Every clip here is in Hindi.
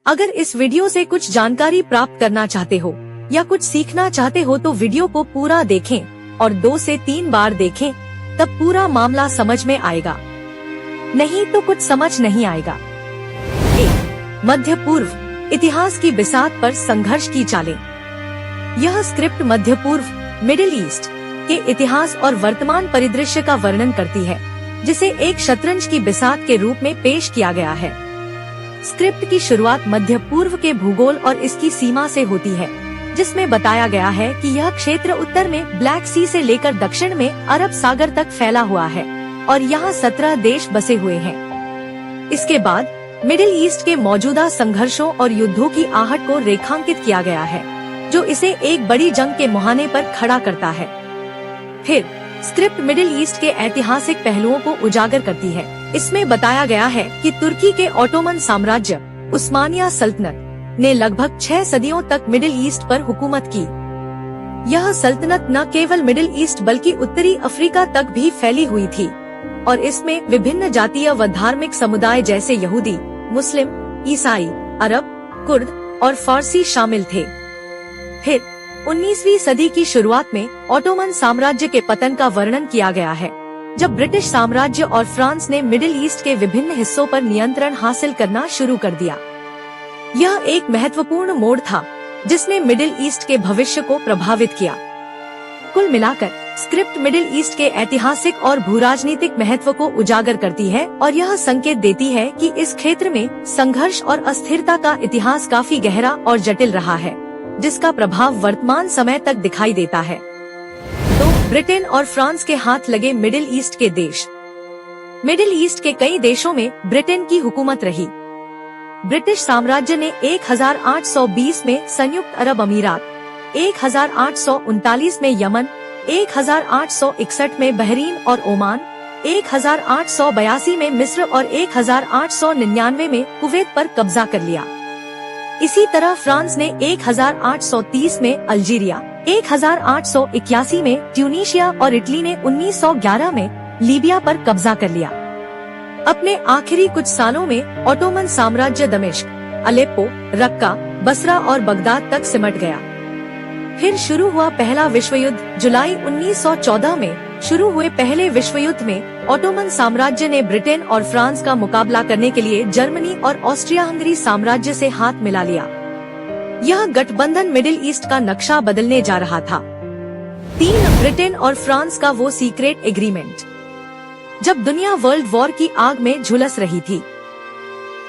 अगर इस वीडियो से कुछ जानकारी प्राप्त करना चाहते हो या कुछ सीखना चाहते हो तो वीडियो को पूरा देखें और 2 से 3 बार देखें, तब पूरा मामला समझ में आएगा, नहीं तो कुछ समझ नहीं आएगा। 1. मध्य पूर्व इतिहास की बिसात पर संघर्ष की चालें। यह स्क्रिप्ट मध्य पूर्व मिडिल ईस्ट के इतिहास और वर्तमान परिदृश्य का वर्णन करती है, जिसे एक शतरंज की बिसात के रूप में पेश किया गया है। स्क्रिप्ट की शुरुआत मध्य पूर्व के भूगोल और इसकी सीमा से होती है, जिसमें बताया गया है कि यह क्षेत्र उत्तर में ब्लैक सी से लेकर दक्षिण में अरब सागर तक फैला हुआ है और यहाँ 17 देश बसे हुए हैं। इसके बाद मिडिल ईस्ट के मौजूदा संघर्षों और युद्धों की आहट को रेखांकित किया गया है, जो इसे एक बड़ी जंग के मुहाने पर खड़ा करता है। फिर स्क्रिप्ट मिडिल ईस्ट के ऐतिहासिक पहलुओं को उजागर करती है। इसमें बताया गया है कि तुर्की के ओटोमन साम्राज्य उस्मानिया सल्तनत ने लगभग 6 सदियों तक मिडिल ईस्ट पर हुकूमत की। यह सल्तनत न केवल मिडिल ईस्ट बल्कि उत्तरी अफ्रीका तक भी फैली हुई थी और इसमें विभिन्न जातीय व धार्मिक समुदाय जैसे यहूदी, मुस्लिम, ईसाई, अरब, कुर्द और फारसी शामिल थे। फिर 19वीं सदी की शुरुआत में ओटोमन साम्राज्य के पतन का वर्णन किया गया है, जब ब्रिटिश साम्राज्य और फ्रांस ने मिडिल ईस्ट के विभिन्न हिस्सों पर नियंत्रण हासिल करना शुरू कर दिया। यह एक महत्वपूर्ण मोड़ था जिसने मिडिल ईस्ट के भविष्य को प्रभावित किया। कुल मिलाकर स्क्रिप्ट मिडिल ईस्ट के ऐतिहासिक और भूराजनीतिक महत्व को उजागर करती है और यह संकेत देती है कि इस क्षेत्र में संघर्ष और अस्थिरता का इतिहास काफी गहरा और जटिल रहा है, जिसका प्रभाव वर्तमान समय तक दिखाई देता है। तो ब्रिटेन और फ्रांस के हाथ लगे मिडिल ईस्ट के देश। मिडिल ईस्ट के कई देशों में ब्रिटेन की हुकूमत रही। ब्रिटिश साम्राज्य ने 1820 में संयुक्त अरब अमीरात, 1839 में यमन, 1861 में बहरीन और ओमान, 1882 में मिस्र और 1899 में कुवैत पर कब्जा कर लिया। इसी तरह फ्रांस ने 1830 में अल्जीरिया, 1881 में ट्यूनीशिया और इटली ने 1911 में लीबिया पर कब्जा कर लिया। अपने आखिरी कुछ सालों में ओटोमन साम्राज्य दमिश्क, अलेप्पो, रक्का, बसरा और बगदाद तक सिमट गया। फिर शुरू हुआ पहला विश्व युद्ध। जुलाई 1914 में शुरू हुए पहले विश्व युद्ध में ओटोमन साम्राज्य ने ब्रिटेन और फ्रांस का मुकाबला करने के लिए जर्मनी और ऑस्ट्रिया हंगरी साम्राज्य से हाथ मिला लिया। यह गठबंधन मिडिल ईस्ट का नक्शा बदलने जा रहा था। 3. ब्रिटेन और फ्रांस का वो सीक्रेट एग्रीमेंट। जब दुनिया वर्ल्ड वॉर की आग में झुलस रही थी,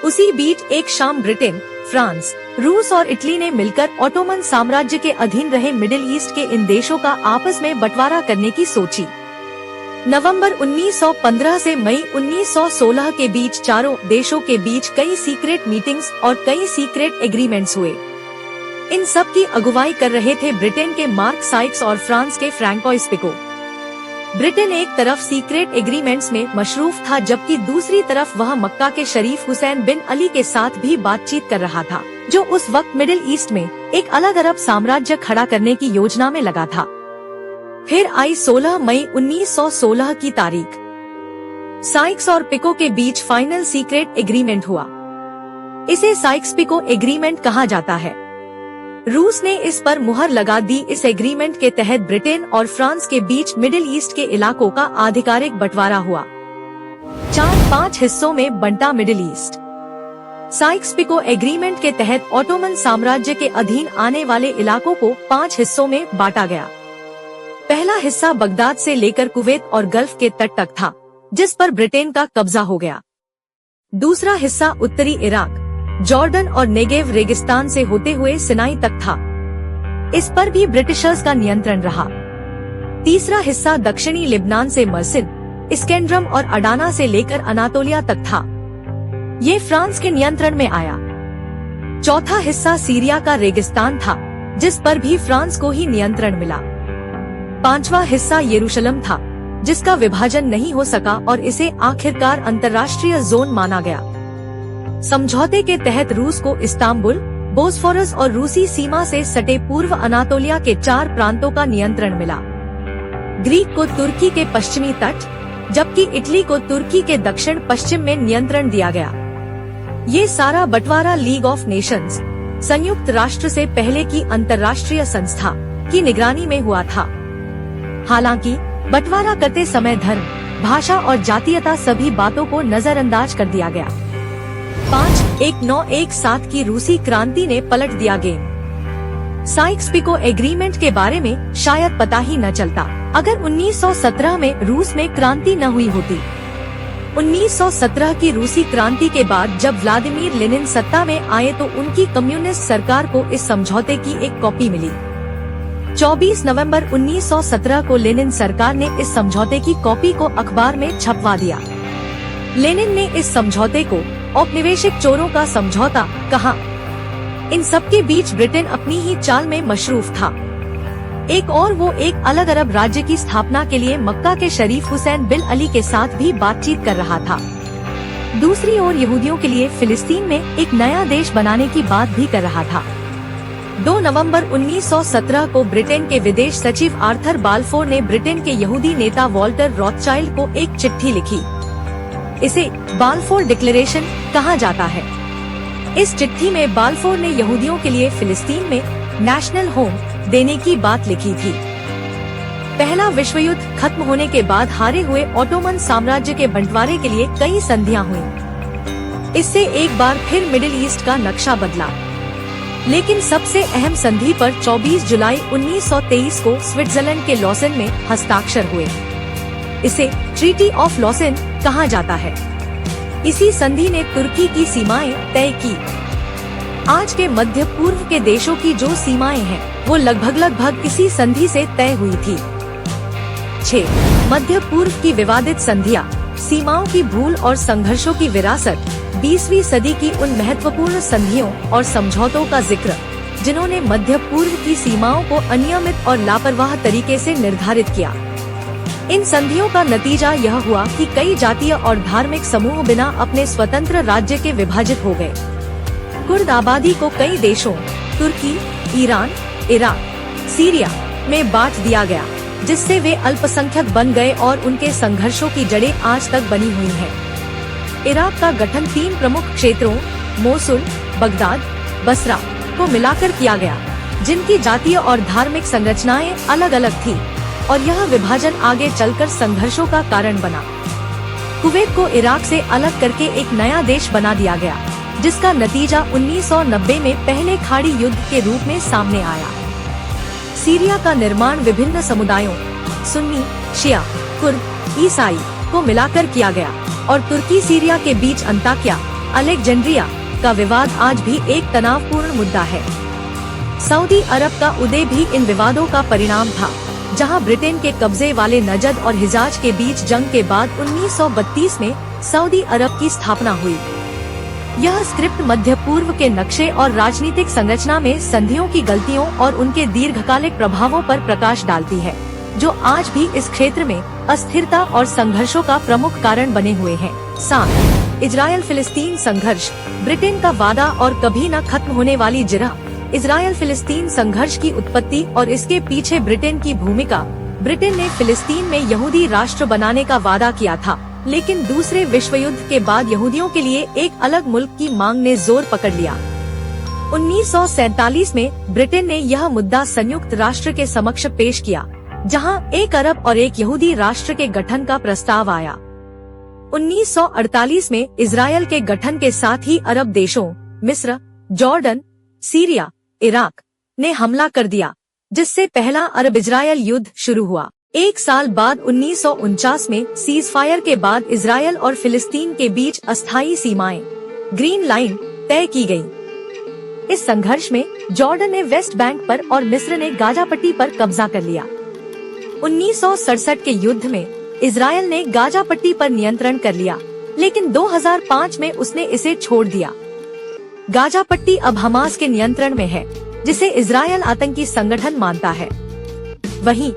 उसी बीच एक शाम ब्रिटेन, फ्रांस, रूस और इटली ने मिलकर ओटोमन साम्राज्य के अधीन रहे मिडिल ईस्ट के इन देशों का आपस में बंटवारा करने की सोची। नवंबर 1915 से मई 1916 के बीच चारों देशों के बीच कई सीक्रेट मीटिंग्स और कई सीक्रेट एग्रीमेंट्स हुए। इन सब की अगुवाई कर रहे थे ब्रिटेन के मार्क साइक्स और फ्रांस के फ्रैंकोइस पिको। ब्रिटेन एक तरफ सीक्रेट एग्रीमेंट्स में मशरूफ था, जबकि दूसरी तरफ वह मक्का के शरीफ हुसैन बिन अली के साथ भी बातचीत कर रहा था, जो उस वक्त मिडिल ईस्ट में एक अलग अरब साम्राज्य खड़ा करने की योजना में लगा था। फिर आई 16 मई 1916 की तारीख। साइक्स और पिको के बीच फाइनल सीक्रेट एग्रीमेंट हुआ। इसे साइक्स पिको एग्रीमेंट कहा जाता है। रूस ने इस पर मुहर लगा दी। इस एग्रीमेंट के तहत ब्रिटेन और फ्रांस के बीच मिडिल ईस्ट के इलाकों का आधिकारिक बंटवारा हुआ। 4-5 हिस्सों में बंटा middle east. Sykes Picot agreement के तहत ओटोमन साम्राज्य के अधीन आने वाले इलाकों को 5 हिस्सों में बांटा गया। पहला हिस्सा बगदाद से लेकर कुवैत और गल्फ के तट तक था, जिस पर ब्रिटेन का कब्जा हो गया। दूसरा हिस्सा उत्तरी इराक, जॉर्डन और नेगेव रेगिस्तान से होते हुए सिनाई तक था। इस पर भी ब्रिटिशर्स का नियंत्रण रहा। तीसरा हिस्सा दक्षिणी लिब्नान से मर्सिन, इस्केंड्रम और अडाना से लेकर अनातोलिया तक था। ये फ्रांस के नियंत्रण में आया। चौथा हिस्सा सीरिया का रेगिस्तान था, जिस पर भी फ्रांस को ही नियंत्रण मिला। पांचवा हिस्सा यरूशलेम था, जिसका विभाजन नहीं हो सका और इसे आखिरकार अंतर्राष्ट्रीय जोन माना गया। समझौते के तहत रूस को इस्तांबुल, बोस्फोरस और रूसी सीमा से सटे पूर्व अनातोलिया के 4 प्रांतों का नियंत्रण मिला। ग्रीक को तुर्की के पश्चिमी तट, जबकि इटली को तुर्की के दक्षिण पश्चिम में नियंत्रण दिया गया। ये सारा बंटवारा लीग ऑफ नेशंस, संयुक्त राष्ट्र से पहले की अंतर्राष्ट्रीय संस्था की निगरानी में हुआ था। हालांकि बंटवारा करते समय धर्म, भाषा और जातीयता सभी बातों को नजरअंदाज कर दिया गया। 5/1917 की रूसी क्रांति ने पलट दिया गेम। साइक्स-पिको एग्रीमेंट के बारे में शायद पता ही न चलता अगर 1917 में रूस में क्रांति न हुई होती। 1917 की रूसी क्रांति के बाद जब व्लादिमीर लेनिन सत्ता में आए तो उनकी कम्युनिस्ट सरकार को इस समझौते की एक कॉपी मिली। 24 नवंबर 1917 को लेनिन सरकार ने इस समझौते की कॉपी को अखबार में छपवा दिया। लेनिन ने इस समझौते को औपनिवेशिक चोरों का समझौता कहा। इन सब के बीच ब्रिटेन अपनी ही चाल में मशरूफ था। एक और वो एक अलग अरब राज्य की स्थापना के लिए मक्का के शरीफ हुसैन बिन अली के साथ भी बातचीत कर रहा था। दूसरी ओर यहूदियों के लिए फिलिस्तीन में एक नया देश बनाने की बात भी कर रहा था। 2 नवंबर 1917 को ब्रिटेन के विदेश सचिव आर्थर बाल्फोर ने ब्रिटेन के यहूदी नेता वॉल्टर रॉथस्चाइल्ड को एक चिट्ठी लिखी। इसे बाल्फोर डिक्लेरेशन कहा जाता है। इस चिट्ठी में बाल्फोर ने यहूदियों के लिए फिलिस्तीन में नेशनल होम देने की बात लिखी थी। पहला विश्व युद्ध खत्म होने के बाद हारे हुए ओटोमन साम्राज्य के बंटवारे के लिए कई संधियां हुईं। इससे एक बार फिर मिडिल ईस्ट का नक्शा बदला। लेकिन सबसे अहम संधि पर 24 जुलाई 1923 को स्विट्जरलैंड के लॉसेन में हस्ताक्षर हुए। इसे ट्रीटी ऑफ लॉसेन कहा जाता है। इसी संधि ने तुर्की की सीमाएं तय की। आज के मध्य पूर्व के देशों की जो सीमाएं हैं, वो लगभग इसी संधि से तय हुई थी। 6. मध्य पूर्व की विवादित संधियां, सीमाओं की भूल और संघर्षों की विरासत। 20वीं सदी की उन महत्वपूर्ण संधियों और समझौतों का जिक्र जिन्होंने मध्य पूर्व की सीमाओं को अनियमित और लापरवाह तरीके से निर्धारित किया। इन संधियों का नतीजा यह हुआ कि कई जातीय और धार्मिक समूह बिना अपने स्वतंत्र राज्य के विभाजित हो गए। कुर्द आबादी को कई देशों तुर्की, ईरान, इराक, सीरिया में बांट दिया गया, जिससे वे अल्पसंख्यक बन गए और उनके संघर्षों की जड़ें आज तक बनी हुई हैं। इराक का गठन 3 प्रमुख क्षेत्रों मोसुल, बगदाद, बसरा को मिलाकर किया गया, जिनकी जातीय और धार्मिक संरचनाएं अलग अलग थी, और यह विभाजन आगे चलकर संघर्षों का कारण बना। कुवैत को इराक से अलग करके एक नया देश बना दिया गया, जिसका नतीजा 1990 में पहले खाड़ी युद्ध के रूप में सामने आया। सीरिया का निर्माण विभिन्न समुदायों सुन्नी, शिया, कुर्द, ईसाई को मिलाकर किया गया, और तुर्की सीरिया के बीच अंताकिया, अलेक्जेंड्रिया का विवाद आज भी एक तनावपूर्ण मुद्दा है। सऊदी अरब का उदय भी इन विवादों का परिणाम था, जहां ब्रिटेन के कब्जे वाले नजद और हिजाज के बीच जंग के बाद 1932 में सऊदी अरब की स्थापना हुई। यह स्क्रिप्ट मध्य पूर्व के नक्शे और राजनीतिक संरचना में संधियों की गलतियों और उनके दीर्घकालिक प्रभावों पर प्रकाश डालती है, जो आज भी इस क्षेत्र में अस्थिरता और संघर्षों का प्रमुख कारण बने हुए हैं। 7. इजरायल फिलिस्तीन संघर्ष, ब्रिटेन का वादा और कभी न खत्म होने वाली जिरह। इजरायल फिलिस्तीन संघर्ष की उत्पत्ति और इसके पीछे ब्रिटेन की भूमिका। ब्रिटेन ने फिलिस्तीन में यहूदी राष्ट्र बनाने का वादा किया था, लेकिन दूसरे विश्व युद्ध के बाद यहूदियों के लिए एक अलग मुल्क की मांग ने जोर पकड़ लिया। 1947 में ब्रिटेन ने यह मुद्दा संयुक्त राष्ट्र के समक्ष पेश किया, जहां 1 अरब और 1 यहूदी राष्ट्र के गठन का प्रस्ताव आया। 1948 में इजरायल के गठन के साथ ही अरब देशों मिस्र, जॉर्डन, सीरिया, इराक ने हमला कर दिया, जिससे पहला अरब इजरायल युद्ध शुरू हुआ। 1 साल बाद 1949 में सीजफायर के बाद इजरायल और फिलिस्तीन के बीच अस्थायी सीमाएं ग्रीन लाइन तय की गयी। इस संघर्ष में जॉर्डन ने वेस्ट बैंक पर और मिस्र ने गाजा पट्टी पर कब्जा कर लिया। 1967 के युद्ध में इजरायल ने गाजा पट्टी पर नियंत्रण कर लिया, लेकिन 2005 में उसने इसे छोड़ दिया। गाजा पट्टी अब हमास के नियंत्रण में है, जिसे इजरायल आतंकी संगठन मानता है। वहीं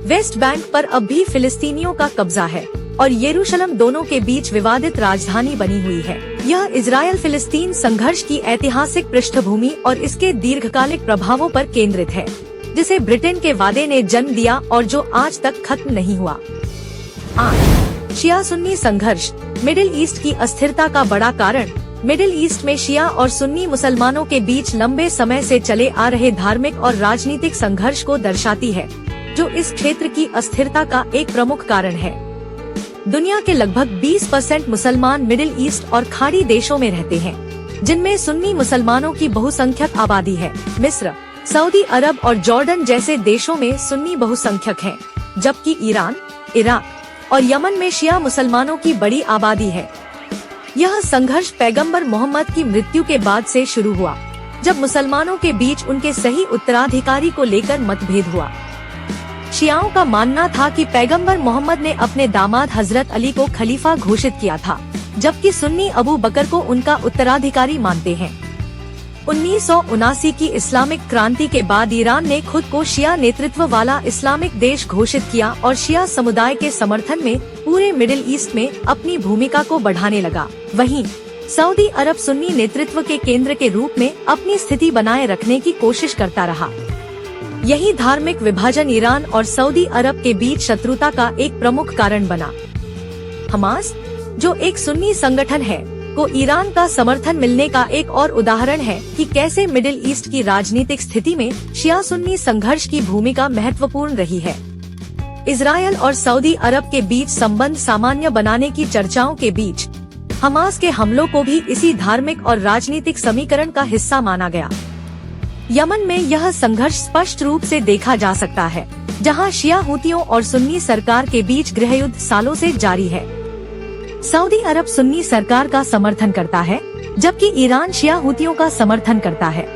वेस्ट बैंक पर अब भी फिलिस्तीनियों का कब्जा है और यरूशलेम दोनों के बीच विवादित राजधानी बनी हुई है। यह इजरायल फिलिस्तीन संघर्ष की ऐतिहासिक पृष्ठभूमि और इसके दीर्घकालिक प्रभावों पर केंद्रित है, जिसे ब्रिटेन के वादे ने जन्म दिया और जो आज तक खत्म नहीं हुआ। 8. शिया सुन्नी संघर्ष, मिडिल ईस्ट की अस्थिरता का बड़ा कारण। मिडिल ईस्ट में शिया और सुन्नी मुसलमानों के बीच लंबे समय से चले आ रहे धार्मिक और राजनीतिक संघर्ष को दर्शाती है, जो इस क्षेत्र की अस्थिरता का एक प्रमुख कारण है। दुनिया के लगभग 20% मुसलमान मिडिल ईस्ट और खाड़ी देशों में रहते हैं, जिनमें सुन्नी मुसलमानों की बहुसंख्यक आबादी है। मिस्र, सऊदी अरब और जॉर्डन जैसे देशों में सुन्नी बहुसंख्यक हैं, जबकि ईरान, इराक और यमन में शिया मुसलमानों की बड़ी आबादी है। यह संघर्ष पैगंबर मोहम्मद की मृत्यु के बाद से शुरू हुआ, जब मुसलमानों के बीच उनके सही उत्तराधिकारी को लेकर मतभेद हुआ। शियाओं का मानना था कि पैगंबर मोहम्मद ने अपने दामाद हजरत अली को खलीफा घोषित किया था, जबकि सुन्नी अबू बकर को उनका उत्तराधिकारी मानते हैं। 1979 की इस्लामिक क्रांति के बाद ईरान ने खुद को शिया नेतृत्व वाला इस्लामिक देश घोषित किया और शिया समुदाय के समर्थन में पूरे मिडिल ईस्ट में अपनी भूमिका को बढ़ाने लगा। वहीं सऊदी अरब सुन्नी नेतृत्व के केंद्र के रूप में अपनी स्थिति बनाए रखने की कोशिश करता रहा। यही धार्मिक विभाजन ईरान और सऊदी अरब के बीच शत्रुता का एक प्रमुख कारण बना। हमास, जो एक सुन्नी संगठन है, को ईरान का समर्थन मिलने का एक और उदाहरण है कि कैसे मिडिल ईस्ट की राजनीतिक स्थिति में शिया सुन्नी संघर्ष की भूमिका महत्वपूर्ण रही है। इजरायल और सऊदी अरब के बीच संबंध सामान्य बनाने की चर्चाओं के बीच हमास के हमलों को भी इसी धार्मिक और राजनीतिक समीकरण का हिस्सा माना गया। यमन में यह संघर्ष स्पष्ट रूप से देखा जा सकता है, जहां शिया हुतियों और सुन्नी सरकार के बीच गृहयुद्ध सालों से जारी है। सऊदी अरब सुन्नी सरकार का समर्थन करता है, जबकि ईरान शिया हुतियों का समर्थन करता है।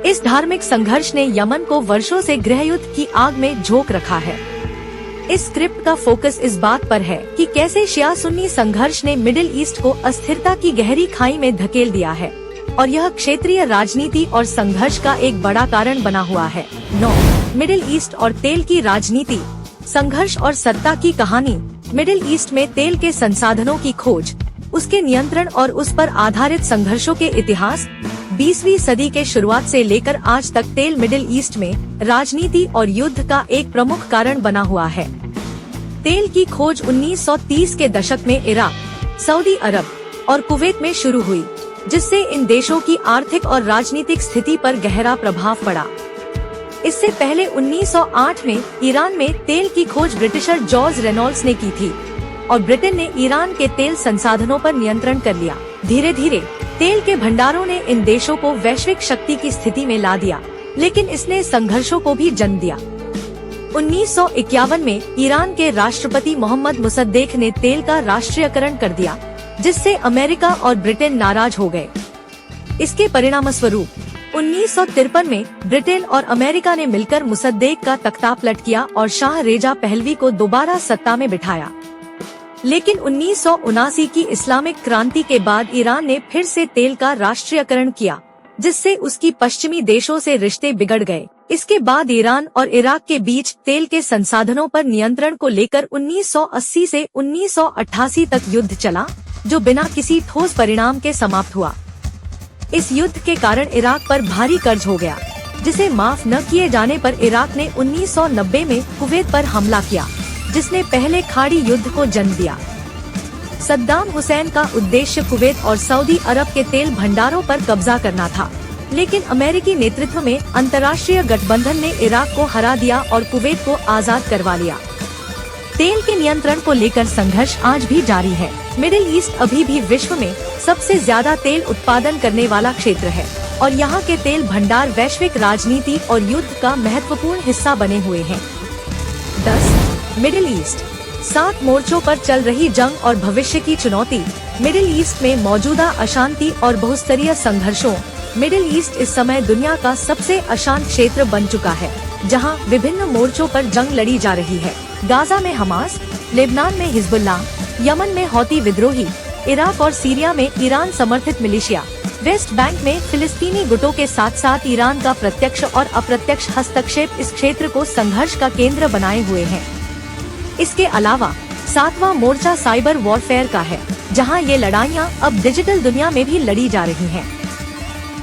इस धार्मिक संघर्ष ने यमन को वर्षों से गृहयुद्ध की आग में झोंक रखा है। इस स्क्रिप्ट का फोकस इस बात पर है कि कैसे शिया सुन्नी संघर्ष ने मिडिल ईस्ट को अस्थिरता की गहरी खाई में धकेल दिया है, और यह क्षेत्रीय राजनीति और संघर्ष का एक बड़ा कारण बना हुआ है। 9. मिडिल ईस्ट और तेल की राजनीति, संघर्ष और सत्ता की कहानी। मिडिल ईस्ट में तेल के संसाधनों की खोज, उसके नियंत्रण और उस पर आधारित संघर्षों के इतिहास 20वीं सदी के शुरुआत से लेकर आज तक तेल मिडिल ईस्ट में राजनीति और युद्ध का एक प्रमुख कारण बना हुआ है। तेल की खोज 1930 के दशक में इराक, सऊदी अरब और कुवैत में शुरू हुई, जिससे इन देशों की आर्थिक और राजनीतिक स्थिति पर गहरा प्रभाव पड़ा। इससे पहले 1908 में ईरान में तेल की खोज ब्रिटिशर जॉर्ज रेनॉल्ड्स ने की थी, और ब्रिटेन ने ईरान के तेल संसाधनों पर नियंत्रण कर लिया। धीरे धीरे तेल के भंडारों ने इन देशों को वैश्विक शक्ति की स्थिति में ला दिया, लेकिन इसने संघर्षों को भी जन्म दिया। 1951 में ईरान के राष्ट्रपति मोहम्मद मुसद्देक ने तेल का राष्ट्रीयकरण कर दिया, जिससे अमेरिका और ब्रिटेन नाराज हो गए। इसके परिणामस्वरूप 1953 में ब्रिटेन और अमेरिका ने मिलकर मुसद्देक का तख्ता पलट किया और शाह रेजा पहलवी को दोबारा सत्ता में बिठाया। लेकिन 1979 की इस्लामिक क्रांति के बाद ईरान ने फिर से तेल का राष्ट्रीयकरण किया, जिससे उसकी पश्चिमी देशों से रिश्ते बिगड़ गए। इसके बाद ईरान और इराक के बीच तेल के संसाधनों पर नियंत्रण को लेकर 1980 से 1988 तक युद्ध चला, जो बिना किसी ठोस परिणाम के समाप्त हुआ। इस युद्ध के कारण इराक पर भारी कर्ज हो गया, जिसे माफ न किए जाने पर इराक ने 1990 में कुवैत पर हमला किया, जिसने पहले खाड़ी युद्ध को जन्म दिया। सद्दाम हुसैन का उद्देश्य कुवैत और सऊदी अरब के तेल भंडारों पर कब्जा करना था, लेकिन अमेरिकी नेतृत्व में अंतर्राष्ट्रीय गठबंधन ने इराक को हरा दिया और कुवैत को आजाद करवा लिया। तेल के नियंत्रण को लेकर संघर्ष आज भी जारी है। मिडिल ईस्ट अभी भी विश्व में सबसे ज्यादा तेल उत्पादन करने वाला क्षेत्र है, और यहाँ के तेल भंडार वैश्विक राजनीति और युद्ध का महत्वपूर्ण हिस्सा बने हुए हैं। 10. मिडिल ईस्ट, 7 मोर्चों पर चल रही जंग और भविष्य की चुनौती। मिडिल ईस्ट में मौजूदा अशांति और बहुस्तरीय संघर्षों। मिडिल ईस्ट इस समय दुनिया का सबसे अशांत क्षेत्र बन चुका है, जहां विभिन्न मोर्चों पर जंग लड़ी जा रही है। गाजा में हमास, लेबनान में हिजबुल्लाह, यमन में हौती विद्रोही, इराक और सीरिया में ईरान समर्थित मिलिशिया, वेस्ट बैंक में फिलिस्तीनी गुटों के साथ साथ ईरान का प्रत्यक्ष और अप्रत्यक्ष हस्तक्षेप इस क्षेत्र को संघर्ष का केंद्र बनाए हुए हैं। इसके अलावा 7वां मोर्चा साइबर वॉरफेयर का है, जहां ये लड़ाइयां अब डिजिटल दुनिया में भी लड़ी जा रही हैं।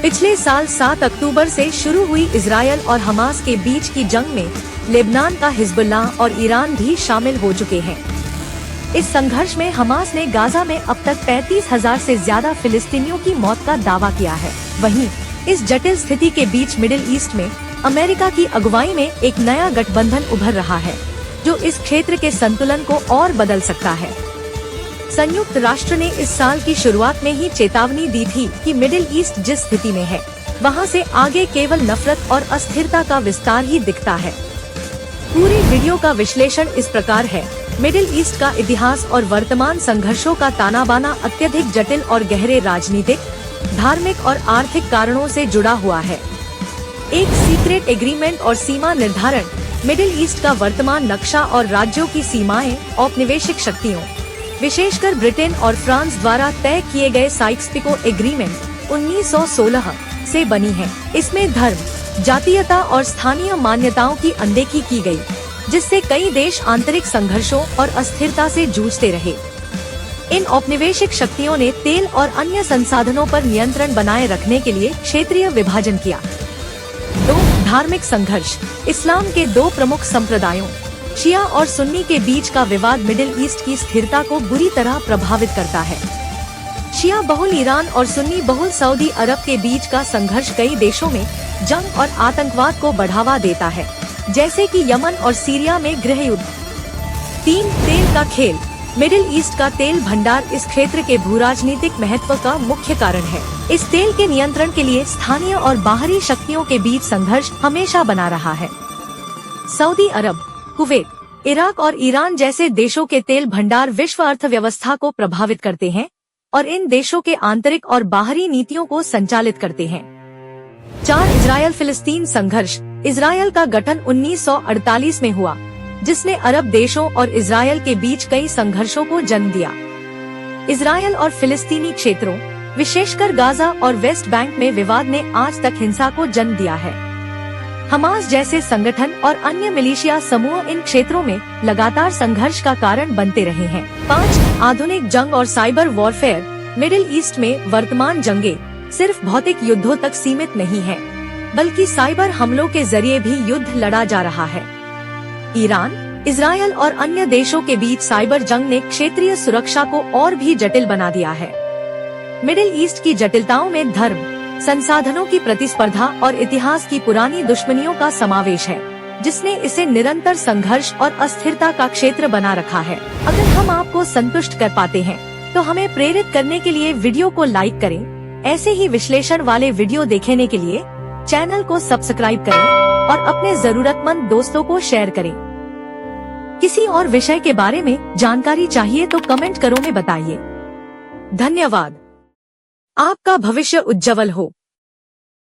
पिछले साल 7 अक्टूबर से शुरू हुई इजरायल और हमास के बीच की जंग में लेबनान का हिजबुल्लाह और ईरान भी शामिल हो चुके हैं। इस संघर्ष में हमास ने गाजा में अब तक 35,000 से ज्यादा फिलिस्तीनियों की मौत का दावा किया है। वहीं इस जटिल स्थिति के बीच मिडिल ईस्ट में अमेरिका की अगुवाई में एक नया गठबंधन उभर रहा है, जो इस क्षेत्र के संतुलन को और बदल सकता है। संयुक्त राष्ट्र ने इस साल की शुरुआत में ही चेतावनी दी थी कि मिडिल ईस्ट जिस स्थिति में है, वहां से आगे केवल नफरत और अस्थिरता का विस्तार ही दिखता है। पूरी वीडियो का विश्लेषण इस प्रकार है। मिडिल ईस्ट का इतिहास और वर्तमान संघर्षों का ताना बाना अत्यधिक जटिल और गहरे राजनीतिक, धार्मिक और आर्थिक कारणों से जुड़ा हुआ है। एक सीक्रेट एग्रीमेंट और सीमा निर्धारण, मिडिल ईस्ट का वर्तमान नक्शा और राज्यों की सीमाएं औपनिवेशिक शक्तियों, विशेषकर ब्रिटेन और फ्रांस द्वारा तय किए गए साइक्स-पिको एग्रीमेंट 1916 से बनी है। इसमें धर्म, जातीयता और स्थानीय मान्यताओं की अनदेखी की गई, जिससे कई देश आंतरिक संघर्षों और अस्थिरता से जूझते रहे। इन औपनिवेशिक शक्तियों ने तेल और अन्य संसाधनों पर नियंत्रण बनाए रखने के लिए क्षेत्रीय विभाजन किया। 2. धार्मिक संघर्ष। इस्लाम के दो प्रमुख संप्रदायों, शिया और सुन्नी के बीच का विवाद मिडिल ईस्ट की स्थिरता को बुरी तरह प्रभावित करता है। शिया बहुल ईरान और सुन्नी बहुल सऊदी अरब के बीच का संघर्ष कई देशों में जंग और आतंकवाद को बढ़ावा देता है, जैसे कि यमन और सीरिया में गृह युद्ध। 3. तेल का खेल। मिडिल ईस्ट का तेल भंडार इस क्षेत्र के भूराजनीतिक महत्व का मुख्य कारण है। इस तेल के नियंत्रण के लिए स्थानीय और बाहरी शक्तियों के बीच संघर्ष हमेशा बना रहा है। सऊदी अरब, कुवैत, इराक और ईरान जैसे देशों के तेल भंडार विश्व अर्थव्यवस्था को प्रभावित करते हैं और इन देशों के आंतरिक और बाहरी नीतियों को संचालित करते हैं। 4. इजरायल फिलिस्तीन संघर्ष। इजरायल का गठन 1948 में हुआ, जिसने अरब देशों और इजरायल के बीच कई संघर्षों को जन्म दिया। इजरायल और फिलिस्तीनी क्षेत्रों, विशेषकर गाजा और वेस्ट बैंक में विवाद ने आज तक हिंसा को जन्म दिया है। हमास जैसे संगठन और अन्य मिलिशिया समूह इन क्षेत्रों में लगातार संघर्ष का कारण बनते रहे हैं। 5. आधुनिक जंग और साइबर वॉरफेयर। मिडिल ईस्ट में वर्तमान जंगें सिर्फ भौतिक युद्धों तक सीमित नहीं है, बल्कि साइबर हमलों के जरिए भी युद्ध लड़ा जा रहा है। ईरान, इजरायल और अन्य देशों के बीच साइबर जंग ने क्षेत्रीय सुरक्षा को और भी जटिल बना दिया है। मिडिल ईस्ट की जटिलताओं में धर्म, संसाधनों की प्रतिस्पर्धा और इतिहास की पुरानी दुश्मनियों का समावेश है, जिसने इसे निरंतर संघर्ष और अस्थिरता का क्षेत्र बना रखा है। अगर हम आपको संतुष्ट कर पाते हैं, तो हमें प्रेरित करने के लिए वीडियो को लाइक करें। ऐसे ही विश्लेषण वाले वीडियो देखने के लिए चैनल को सब्सक्राइब करें और अपने जरूरतमंद दोस्तों को शेयर करें। किसी और विषय के बारे में जानकारी चाहिए तो कमेंट करो में बताइए। धन्यवाद। आपका भविष्य उज्जवल हो।